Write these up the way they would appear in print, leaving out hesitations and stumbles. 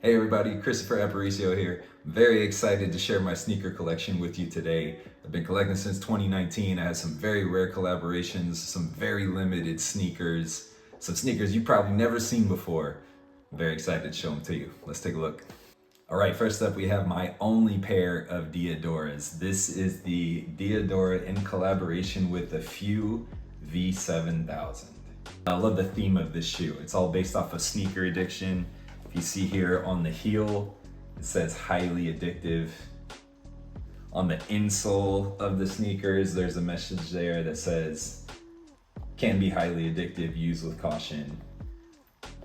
Hey everybody, Christopher Aparicio here. Very excited to share my sneaker collection with you today. I've been collecting since 2019. I have some very rare collaborations, some very limited sneakers, some sneakers you've probably never seen before. I'm very excited to show them to you. Let's take a look. All right, first up we have my only pair of Diadoras. This is the Diadora in collaboration with a few V7000. I love the theme of this shoe. It's all based off of sneaker addiction. If you see here on the heel, it says highly addictive. On the insole of the sneakers, there's a message there that says, can be highly addictive, use with caution.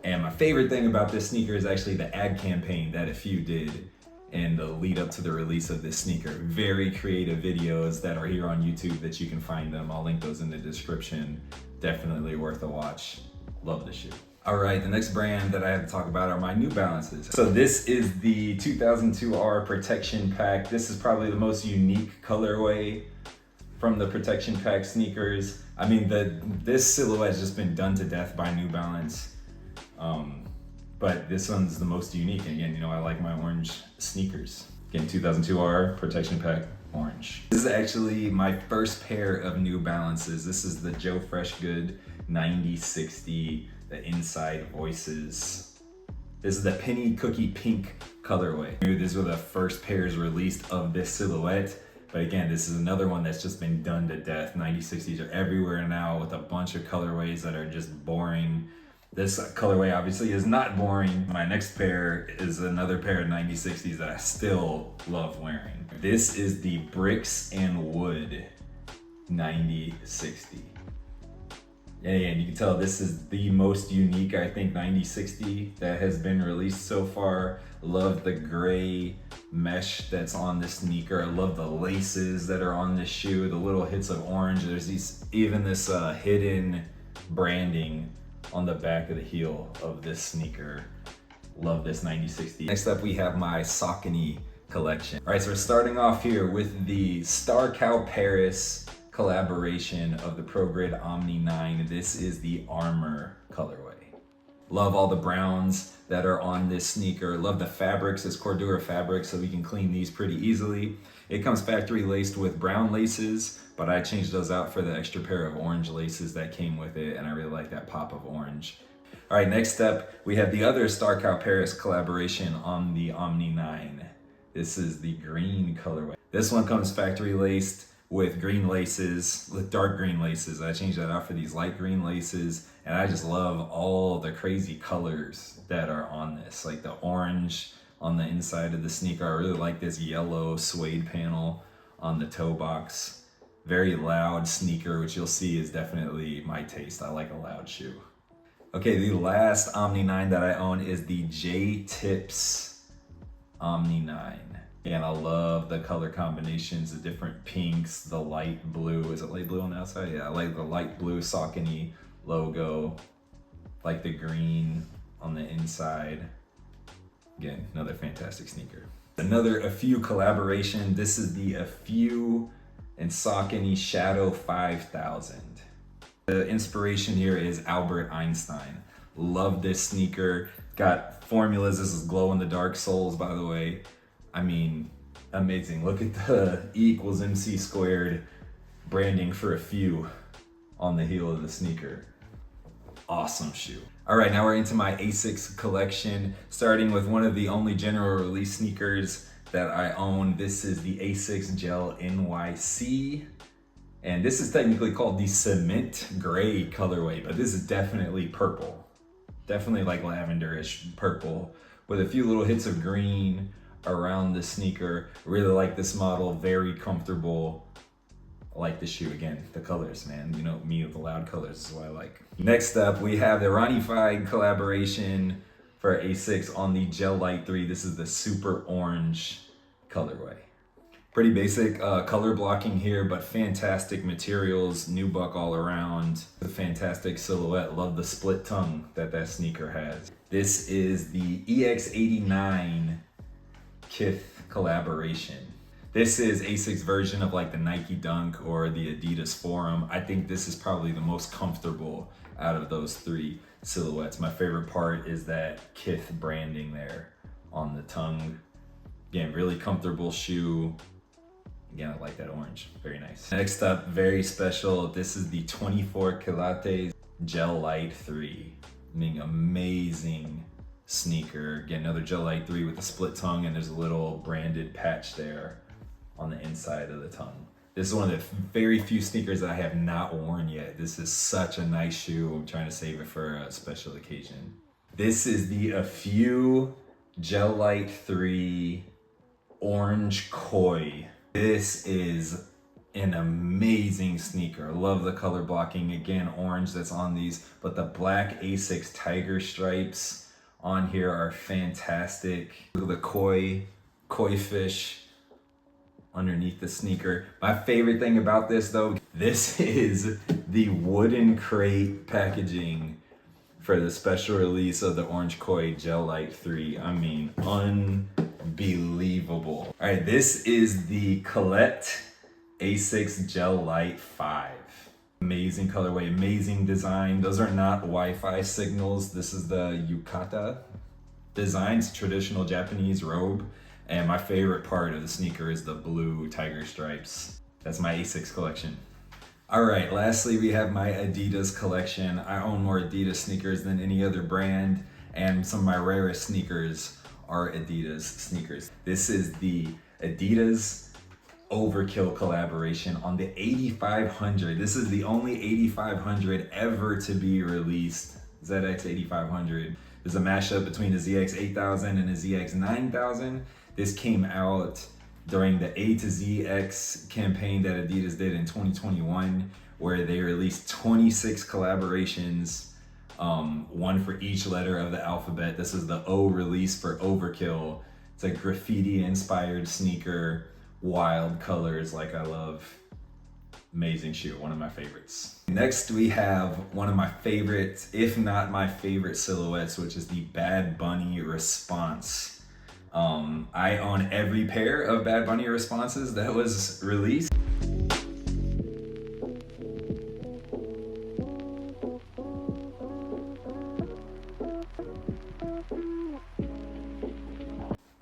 And my favorite thing about this sneaker is actually the ad campaign that a few did in the lead up to the release of this sneaker. Very creative videos that are here on YouTube that you can find them. I'll link those in the description. Definitely worth a watch. Love the shoe. All right, the next brand that I have to talk about are my New Balances. So this is the 2002R Protection Pack. This is probably the most unique colorway from the Protection Pack sneakers. I mean, this silhouette has just been done to death by New Balance. But this one's the most unique. Again, you know, I like my orange sneakers. Again, 2002R Protection Pack orange. This is actually my first pair of New Balances. This is the Joe Freshgood 9060. The Inside Voices. This is the Penny Cookie Pink colorway. These were the first pairs released of this silhouette. But again, this is another one that's just been done to death. 9060s are everywhere now with a bunch of colorways that are just boring. This colorway obviously is not boring. My next pair is another pair of 9060s that I still love wearing. This is the Bricks and Wood 9060. And you can tell this is the most unique, I think, 9060 that has been released so far. Love the gray mesh that's on the sneaker. I love the laces that are on this shoe, the little hits of orange. There's even this hidden branding on the back of the heel of this sneaker. Love this 9060. Next up, we have my Saucony collection. All right, so we're starting off here with the Star Cow Paris collaboration of the Pro Grid Omni 9. This is the Armor colorway. Love all the browns that are on this sneaker. Love the fabrics. It's Cordura fabric, so we can clean these pretty easily. It comes factory laced with brown laces, but I changed those out for the extra pair of orange laces that came with it, and I really like that pop of orange. All right, next up, we have the other Star Cow Paris collaboration on the Omni 9. This is the green colorway. This one comes factory laced with green laces, with dark green laces. I changed that out for these light green laces, and I just love all the crazy colors that are on this, like the orange on the inside of the sneaker. I really like this yellow suede panel on the toe box. Very loud sneaker, which you'll see is definitely my taste. I like a loud shoe. Okay, the last Omni 9 that I own is the J-Tips Omni 9. And I love the color combinations, the different pinks, the light blue. Is it light blue on the outside? Yeah, I like the light blue Saucony logo. Like the green on the inside. Again, another fantastic sneaker. Another A Few collaboration. This is the A Few and Saucony Shadow 5000. The inspiration here is Albert Einstein. Love this sneaker. Got formulas. This is glow in the dark soles, by the way. I mean, amazing. Look at the E=mc² branding for A Few on the heel of the sneaker. Awesome shoe. All right, now we're into my Asics collection, starting with one of the only general release sneakers that I own. This is the Asics Gel NYC. And this is technically called the Cement Gray colorway, but this is definitely purple. Definitely like lavenderish purple with a few little hits of green around the sneaker. Really like this model, very comfortable. I like the shoe. Again, the colors, man. You know me with the loud colors is what I like. Next up, we have the Ronnie-fied collaboration for Asics on the Gel Light 3. This is the Super Orange colorway. Pretty basic color blocking here, but fantastic materials, nubuck all around. A fantastic silhouette. Love the split tongue that sneaker has. This is the EX89 Kith collaboration. This is Asics' version of like the Nike Dunk or the Adidas Forum. I think this is probably the most comfortable out of those three silhouettes. My favorite part is that Kith branding there tongue. Again, really comfortable shoe. Again, I like that orange, very nice. Next up, very special. This is the 24 Quilates Gel Light 3. I mean, amazing sneaker. Again, another Gel Light 3 with a split tongue, and there's a little branded patch there on the inside of the tongue. This is one of the very few sneakers that I have not worn yet. This is such a nice shoe. I'm trying to save it for a special occasion. This is the A Few Gel Light 3 Orange Koi. This is an amazing sneaker. I love the color blocking. Again, orange that's on these, but the black Asics tiger stripes on here are fantastic. Look at the koi fish underneath the sneaker. My favorite thing about this though, this is the wooden crate packaging for the special release of the Orange Koi Gel Light 3. I mean, unbelievable. All right, this is the Colette Asics Gel Light 5. Amazing colorway, amazing design. Those are not Wi-Fi signals. This is the yukata design. It's a traditional Japanese robe. And my favorite part of the sneaker is the blue tiger stripes. That's my Asics collection. All right, lastly, we have my Adidas collection. I own more Adidas sneakers than any other brand, and some of my rarest sneakers are Adidas sneakers. This is the Adidas Overkill collaboration on the 8500. This is the only 8500 ever to be released. ZX 8500. There's a mashup between the ZX 8000 and the ZX 9000. This came out during the A to ZX campaign that Adidas did in 2021, where they released 26 collaborations, one for each letter of the alphabet. This is the O release for Overkill. It's a graffiti inspired sneaker, wild colors like I love. Amazing shoe, one of my favorites. Next we have one of my favorites, if not my favorite silhouettes, which is the Bad Bunny Response. I own every pair of Bad Bunny Responses that was released.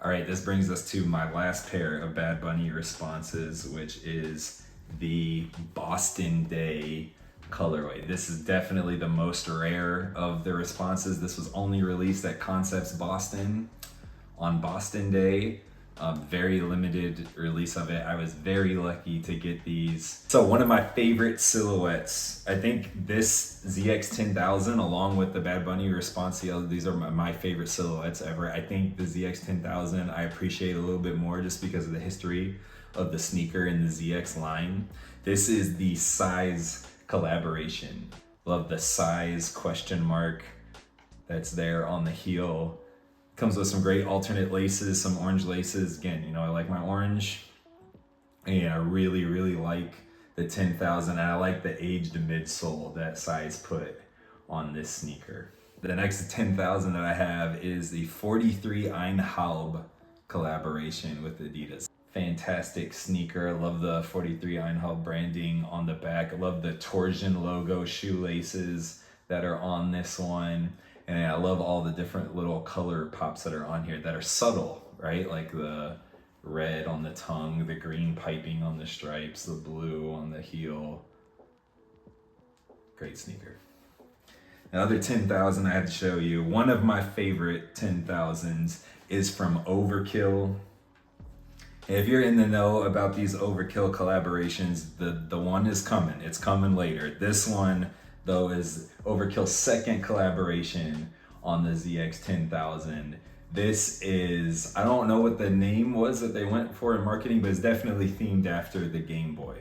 All right, this brings us to my last pair of Bad Bunny Responses, which is the Boston Day colorway. This is definitely the most rare of the responses. This was only released at Concepts Boston on Boston Day. Very limited release of it. I was very lucky to get these. So one of my favorite silhouettes, I think this ZX 10000 along with the Bad Bunny Response, these are my favorite silhouettes ever. I think the ZX 10000 I appreciate a little bit more just because of the history of the sneaker in the ZX line. This is the size collaboration. Love the size question mark that's there on the heel. Comes with some great alternate laces, some orange laces. Again, you know, I like my orange. And I really, really like the 10,000. And I like the aged midsole that size put on this sneaker. The next 10,000 that I have is the 43 Einhalb collaboration with Adidas. Fantastic sneaker. I love the 43 Einhalb branding on the back. I love the torsion logo shoelaces that are on this one. And I love all the different little color pops that are on here that are subtle, right? Like the red on the tongue, the green piping on the stripes, the blue on the heel. Great sneaker. Another 10,000 I had to show you. One of my favorite 10,000s is from Overkill. If you're in the know about these Overkill collaborations, the one is coming. It's coming later. This one, though, is Overkill's second collaboration on the ZX 10000. This is, I don't know what the name was that they went for in marketing, but it's definitely themed after the Game Boy.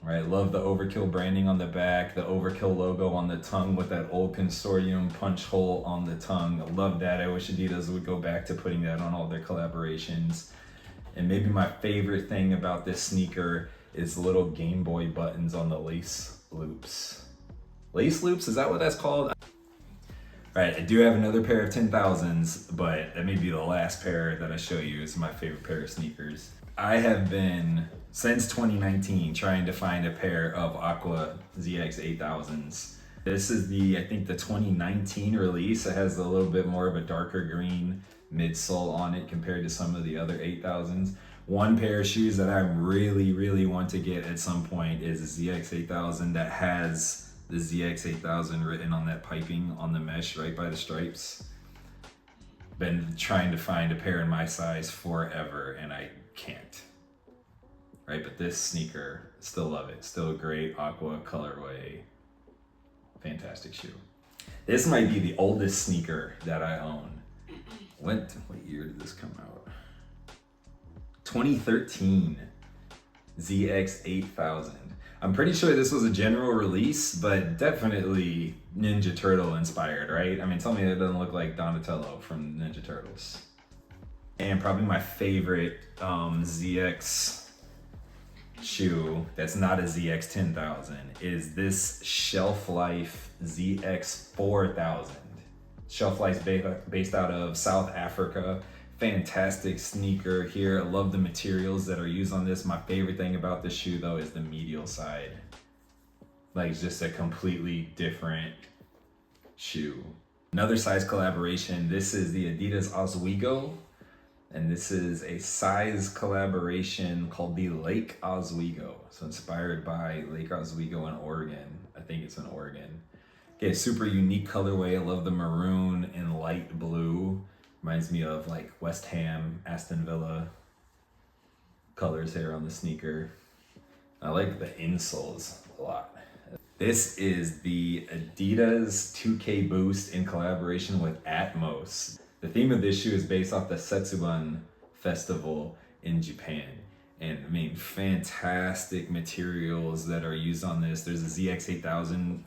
Right, love the Overkill branding on the back, the Overkill logo on the tongue with that old consortium punch hole on the tongue. I love that. I wish Adidas would go back to putting that on all their collaborations. And maybe my favorite thing about this sneaker is the little Game Boy buttons on the lace loops. Lace loops, is that what that's called? All right, I do have another pair of 10,000s, but that may be the last pair that I show you. It's my favorite pair of sneakers. I have been, since 2019, trying to find a pair of Aqua ZX 8000s. This is the, I think the 2019 release. It has a little bit more of a darker green midsole on it compared to some of the other 8000s. One pair of shoes that I really want to get at some point is the ZX 8000 that has the ZX 8000 written on that piping on the mesh right by the stripes. Been trying to find a pair in my size forever and I can't. Right, but this sneaker, still love it. Still a great aqua colorway. Fantastic shoe. This might be the oldest sneaker that I own. What year did this come out? 2013, ZX 8000. I'm pretty sure this was a general release, but definitely Ninja Turtle inspired, right? I mean, tell me it doesn't look like Donatello from Ninja Turtles. And probably my favorite ZX shoe that's not a ZX 10,000 is this Shelf Life ZX 4000. Shelf Life based out of South Africa. Fantastic sneaker here. I love the materials that are used on this. My favorite thing about this shoe though is the medial side. Like it's just a completely different shoe. Another size collaboration. This is the Adidas Oswego. And this is a size collaboration called the Lake Oswego. So inspired by Lake Oswego in Oregon. I think it's in Oregon. Okay, super unique colorway. I love the maroon and light blue. Reminds me of like West Ham, Aston Villa colors here on the sneaker. I like the insoles a lot. This is the Adidas 2K Boost in collaboration with Atmos. The theme of this shoe is based off the Setsuban festival in Japan. And I mean, fantastic materials that are used on this. There's a ZX 8000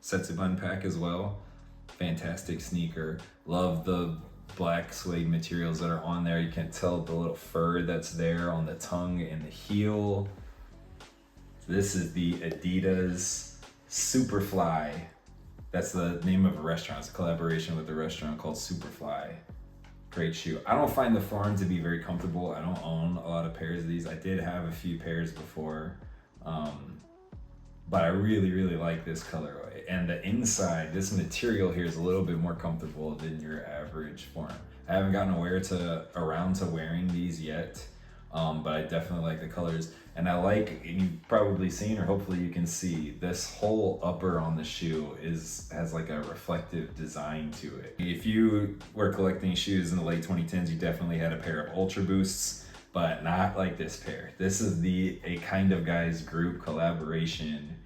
Setsuban pack as well. Fantastic sneaker. Love the black suede materials that are on there. You can tell the little fur that's there on the tongue and the heel. This is the Adidas Superfly. That's the name of a restaurant. It's a collaboration with a restaurant called Superfly. Great shoe. I don't find the form to be very comfortable. I don't own a lot of pairs of these. I did have a few pairs before, but I really like this colorway. And the inside, this material here is a little bit more comfortable than your average form. I haven't gotten around to wearing these yet, but I definitely like the colors. And I like, you've probably seen, or hopefully you can see, this whole upper on the shoe has like a reflective design to it. If you were collecting shoes in the late 2010s, you definitely had a pair of Ultra Boosts, but not like this pair. This is A Kind of Guys group collaboration.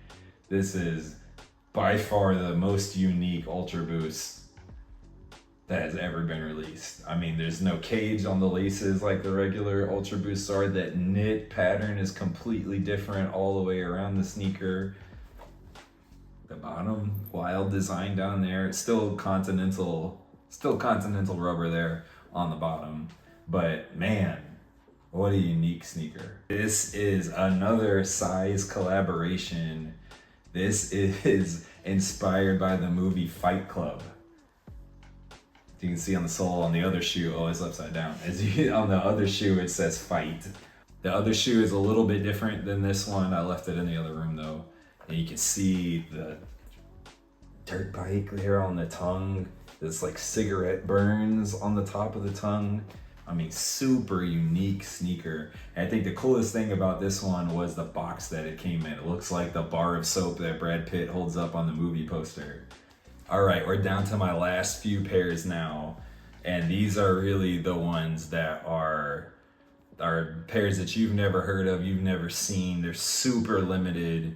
This is by far the most unique Ultra Boost that has ever been released. I mean, there's no cage on the laces like the regular Ultra Boosts are. That knit pattern is completely different all the way around the sneaker. The bottom, wild design down there. It's still continental rubber there on the bottom. But man, what a unique sneaker. This is another size collaboration. This is inspired by the movie Fight Club. You can see on the sole on the other shoe, oh, it's upside down. On the other shoe, it says fight. The other shoe is a little bit different than this one. I left it in the other room though. And you can see the dirt bike there on the tongue. There's like cigarette burns on the top of the tongue. I mean, super unique sneaker. And I think the coolest thing about this one was the box that it came in. It looks like the bar of soap that Brad Pitt holds up on the movie poster. All right, we're down to my last few pairs now. And these are really the ones that are pairs that you've never heard of, you've never seen. They're super limited.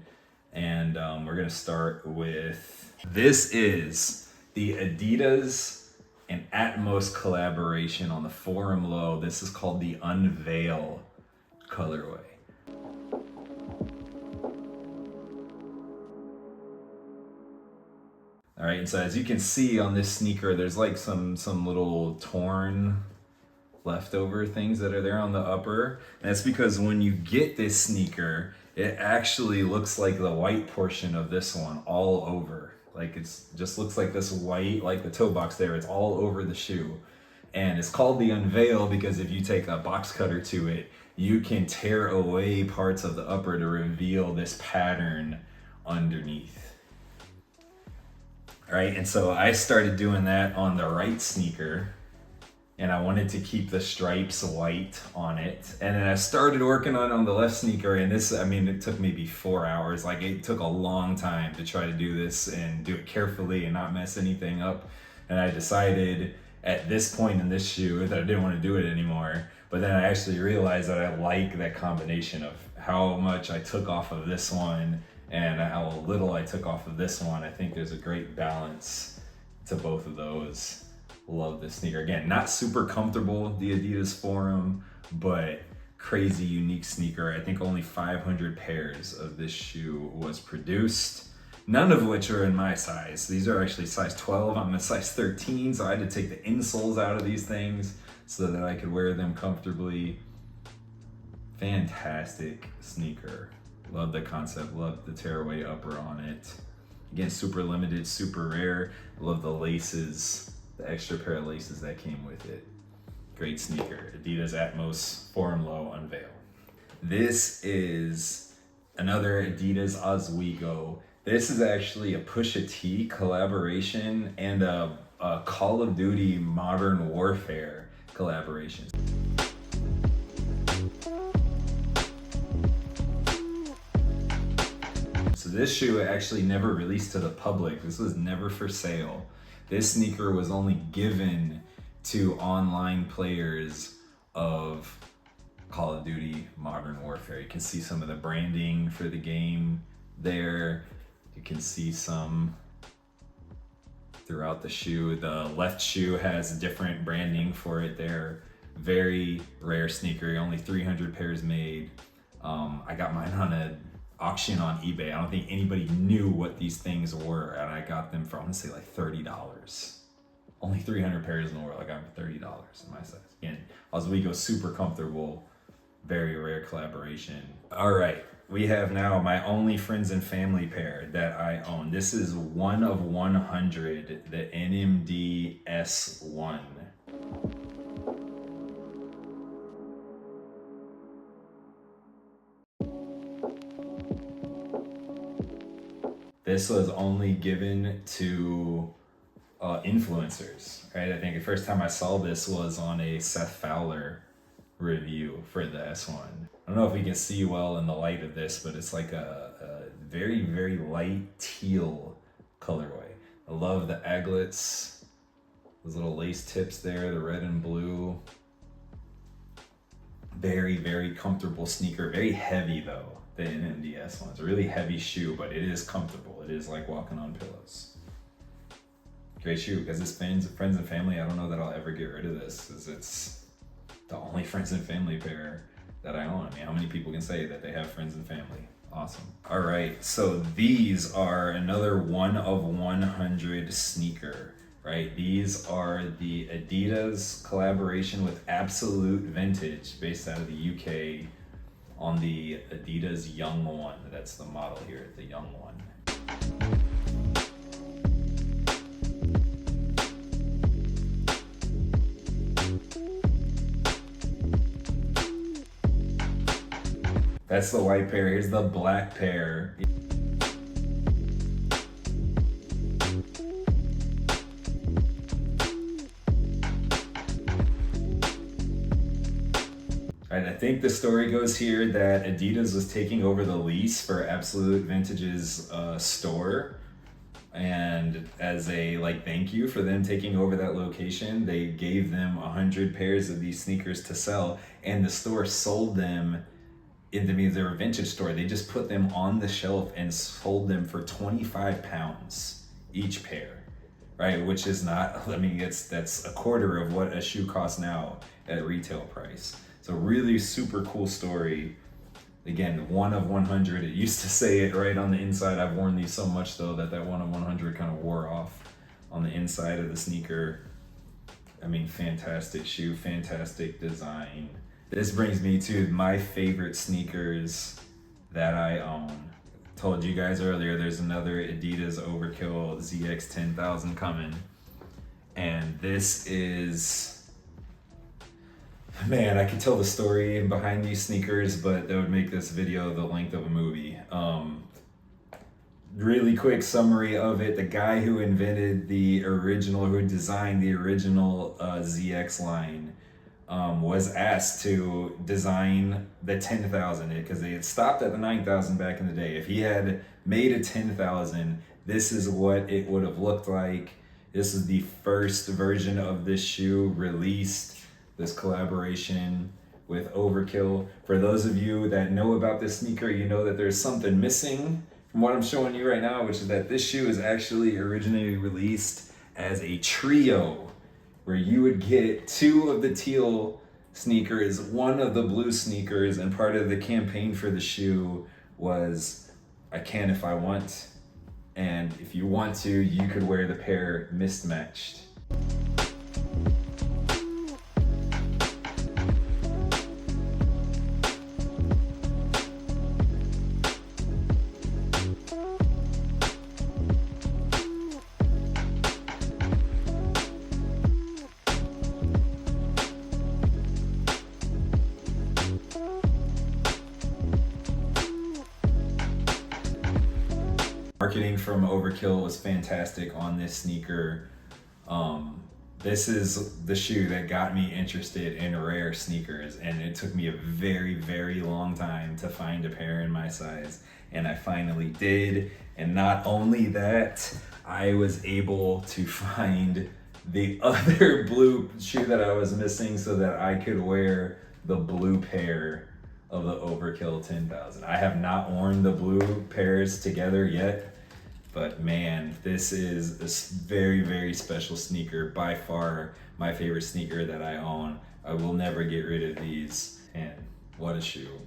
And we're gonna start with, this is the Adidas and Atmos collaboration on the Forum Low. This is called the Unveil colorway. All right, and so as you can see on this sneaker, there's like some little torn leftover things that are there on the upper. And that's because when you get this sneaker, it actually looks like the white portion of this one all over. Like it's just looks like this white, like the toe box there, it's all over the shoe. And it's called the Unveil because if you take a box cutter to it, you can tear away parts of the upper to reveal this pattern underneath. All right, and so I started doing that on the right sneaker. and I wanted to keep the stripes white on it. And then I started working on the left sneaker, and this, I mean, it took maybe 4 hours. Like, it took a long time to try to do this and do it carefully and not mess anything up. And I decided at this point in this shoe that I didn't want to do it anymore. But then I actually realized that I like that combination of how much I took off of this one and how little I took off of this one. I think there's a great balance to both of those. Love this sneaker. Again, not super comfortable, the Adidas Forum, but crazy unique sneaker. I think only 500 pairs of this shoe was produced, none of which are in my size. These are actually size 12. I'm a size 13, so I had to take the insoles out of these things so that I could wear them comfortably. Fantastic sneaker. Love the concept, love the tearaway upper on it. Again, super limited, super rare. Love the laces, the extra pair of laces that came with it. Great sneaker. Adidas Atmos Forum Low Unveil. This is another Adidas Oswego. This is actually a Pusha T collaboration and a Call of Duty Modern Warfare collaboration. So this shoe actually never released to the public. This was never for sale. This sneaker was only given to online players of Call of Duty Modern Warfare. You can see some of the branding for the game there. You can see some throughout the shoe. The left shoe has different branding for it there. Very rare sneaker, only 300 pairs made. I got mine on an auction on eBay. I don't think anybody knew what these things were, and I got them for, I want to say, like $30. Only 300 pairs in the world. I got them for $30 in my size. Again, Oswego, super comfortable, very rare collaboration. All right, we have now my only friends and family pair that I own. This is one of 100, the NMD S1. This was only given to influencers, right? I think the first time I saw this was on a Seth Fowler review for the S1. I don't know if we can see well in the light of this, but it's like a very, very light teal colorway. I love the aglets, those little lace tips there, the red and blue. Very, very comfortable sneaker, very heavy though. The NMDS one. It's a really heavy shoe, but it is comfortable. It is like walking on pillows. Great shoe, because it's friends and family. I don't know that I'll ever get rid of this, because it's the only friends and family pair that I own. I mean, how many people can say that they have friends and family? Awesome. All right, so these are another one of 100 sneaker, right? These are the Adidas collaboration with Absolute Vintage, based out of the UK, on the Adidas Young One. That's the model here, the Young One. That's the white pair. Here's the black pair. I think the story goes here that Adidas was taking over the lease for Absolute Vintage's store, and as a thank you for them taking over that location, they gave them 100 pairs of these sneakers to sell, and the store sold them. It means they're a vintage store. They just put them on the shelf and sold them for 25 pounds each pair, right? Which is not, I mean, that's a quarter of what a shoe costs now at retail price. So really super cool story. Again, one of 100. It used to say it right on the inside. I've worn these so much though that one of 100 kind of wore off on the inside of the sneaker. I mean, fantastic shoe, fantastic design. This brings me to my favorite sneakers that I own. Told you guys earlier, there's another Adidas Overkill ZX 10,000 coming. And this is, man, I could tell the story behind these sneakers, but that would make this video the length of a movie. really quick summary of it. The guy who invented who designed the original ZX line, was asked to design the 10,000 because they had stopped at the 9,000 back in the day. If he had made a 10,000, this is what it would have looked like. This is the first version of this shoe released, this collaboration with Overkill. For those of you that know about this sneaker, you know that there's something missing from what I'm showing you right now, which is that this shoe is actually originally released as a trio, where you would get two of the teal sneakers, one of the blue sneakers, and part of the campaign for the shoe was, I can if I want, and if you want to, you could wear the pair mismatched. Marketing from Overkill was fantastic on this sneaker. This is the shoe that got me interested in rare sneakers, and it took me a very, very long time to find a pair in my size, and I finally did. And not only that, I was able to find the other blue shoe that I was missing so that I could wear the blue pair of the Overkill 10,000. I have not worn the blue pairs together yet, but man, this is a very, very special sneaker. By far my favorite sneaker that I own. I will never get rid of these. And what a shoe,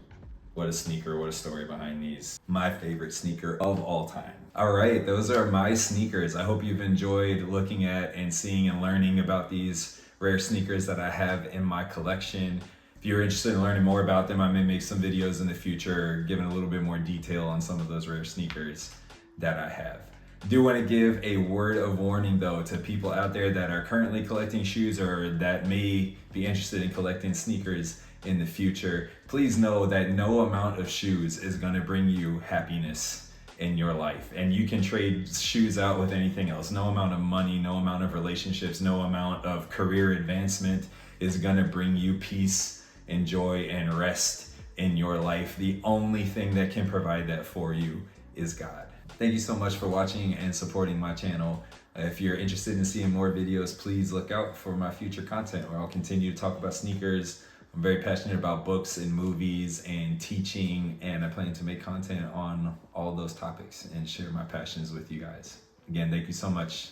what a sneaker, what a story behind these. My favorite sneaker of all time. All right, those are my sneakers. I hope you've enjoyed looking at and seeing and learning about these rare sneakers that I have in my collection. If you're interested in learning more about them, I may make some videos in the future giving a little bit more detail on some of those rare sneakers that I have. Do want to give a word of warning though to people out there that are currently collecting shoes or that may be interested in collecting sneakers in the future. Please know that no amount of shoes is going to bring you happiness in your life, and you can trade shoes out with anything else. No amount of money, no amount of relationships, no amount of career advancement is going to bring you peace and joy and rest in your life. The only thing that can provide that for you is God. Thank you so much for watching and supporting my channel. If you're interested in seeing more videos, please look out for my future content where I'll continue to talk about sneakers. I'm very passionate about books and movies and teaching, and I plan to make content on all those topics and share my passions with you guys. Again, thank you so much.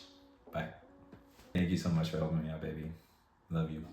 Bye. Thank you so much for helping me out, baby. Love you.